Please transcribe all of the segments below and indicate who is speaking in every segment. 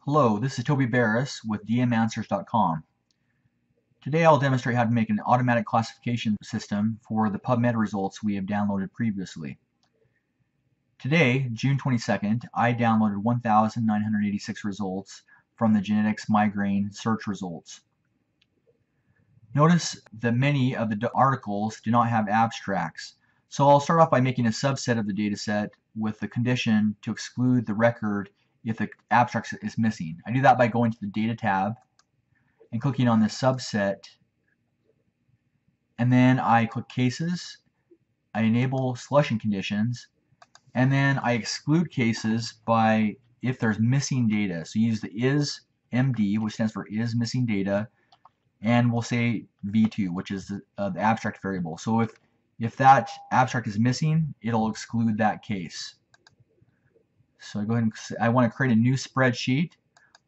Speaker 1: Hello, this is Toby Barris with dmanswers.com. Today I'll demonstrate how to make an automatic classification system for the PubMed results we have downloaded previously. Today, June 22nd, I downloaded 1,986 results from the genetics migraine search results. Notice that many of the articles do not have abstracts, so I'll start off by making a subset of the dataset with the condition to exclude the record if the abstract is missing. I do that by going to the Data tab and clicking on the subset, and then I click Cases, I enable selection conditions, and then I exclude cases by if there's missing data. So use the is MD, which stands for is missing data, and we'll say V2, which is the abstract variable. So if that abstract is missing, it'll exclude that case. So I go ahead and I want to create a new spreadsheet.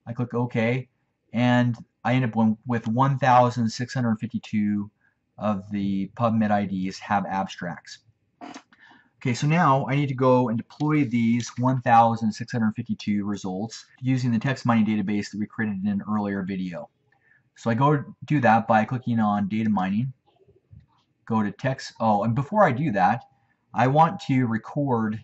Speaker 1: I click OK, and I end up with 1,652 of the PubMed IDs have abstracts. Okay, so now I need to go and deploy these 1,652 results using the text mining database that we created in an earlier video. So I go do that by clicking on data mining, go to text. Oh, and before I do that, I want to record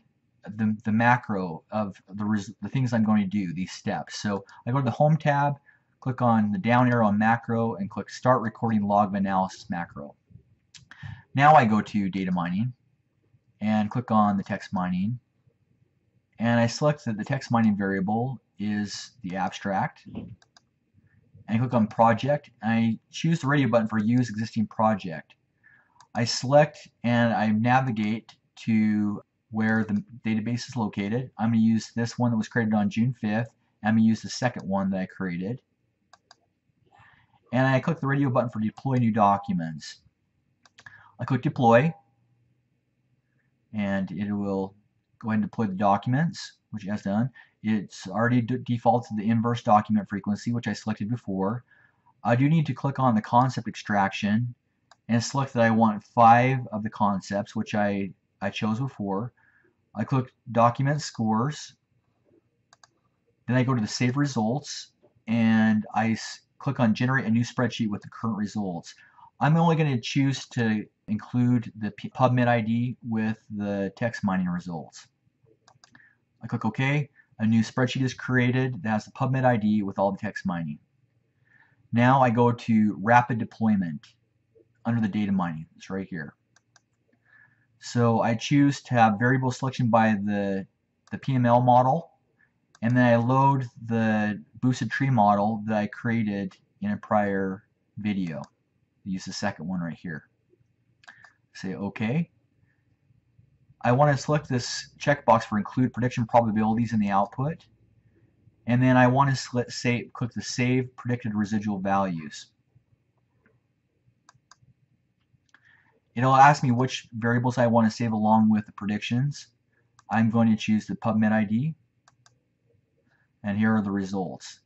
Speaker 1: the macro of the things I'm going to do, these steps. So I go to the Home tab, click on the down arrow on macro, and click Start Recording Log of Analysis macro. Now I go to data mining and click on the text mining, and I select that the text mining variable is the abstract, and I click on project, and I choose the radio button for use existing project. I select and I navigate to where the database is located. I'm going to use this one that was created on June 5th. I'm going to use the second one that I created. And I click the radio button for deploy new documents. I click deploy, and it will go ahead and deploy the documents, which it has done. It's already defaulted to the inverse document frequency, which I selected before. I do need to click on the concept extraction and select that I want 5 of the concepts, which I chose before. I click document scores, then I go to the save results, and I click on generate a new spreadsheet with the current results. I'm only going to choose to include the PubMed ID with the text mining results. I click OK. A new spreadsheet is created that has the PubMed ID with all the text mining. Now I go to rapid deployment under the data mining. It's right here. So I choose to have variable selection by the PML model, and then I load the boosted tree model that I created in a prior video. Use the second one right here. Say OK. I want to select this checkbox for include prediction probabilities in the output, and then I want to click the save predicted residual values. It'll ask me which variables I want to save along with the predictions. I'm going to choose the PubMed ID, and here are the results.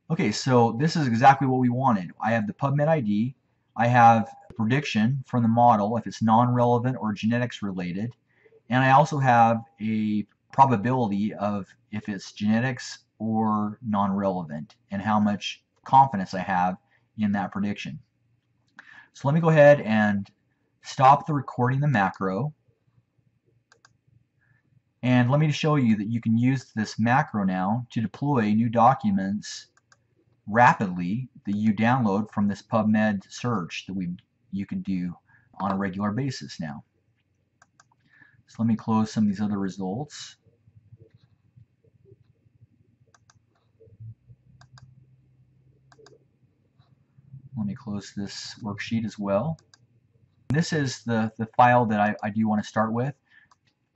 Speaker 1: Okay, so this is exactly what we wanted. I have the PubMed ID, I have a prediction from the model if it's non-relevant or genetics related, and I also have a probability of if it's genetics or non-relevant and how much confidence I have in that prediction. So let me go ahead and stop the recording the macro, and let me show you that you can use this macro now to deploy new documents rapidly that you download from this PubMed search that you can do on a regular basis now. So let me close some of these other results. Let me close this worksheet as well. This is the file that I do want to start with.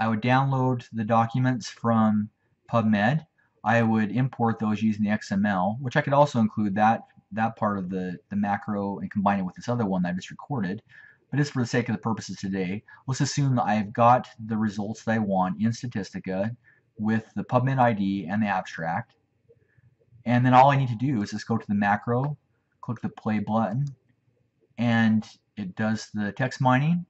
Speaker 1: I would download the documents from PubMed. I would import those using the XML, which I could also include that part of the macro and combine it with this other one that I just recorded. But just for the sake of the purposes today, let's assume that I've got the results that I want in Statistica with the PubMed ID and the abstract. And then all I need to do is just go to the macro, click the play button, and it does the text mining,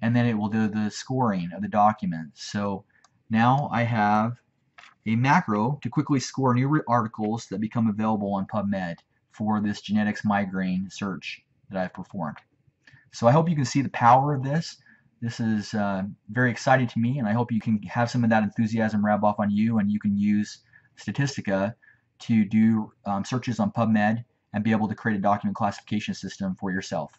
Speaker 1: and then it will do the scoring of the document. So now I have a macro to quickly score new articles that become available on PubMed for this genetics migraine search that I've performed. So I hope you can see the power of this. This is very exciting to me, and I hope you can have some of that enthusiasm rub off on you, and you can use Statistica to do searches on PubMed and be able to create a document classification system for yourself.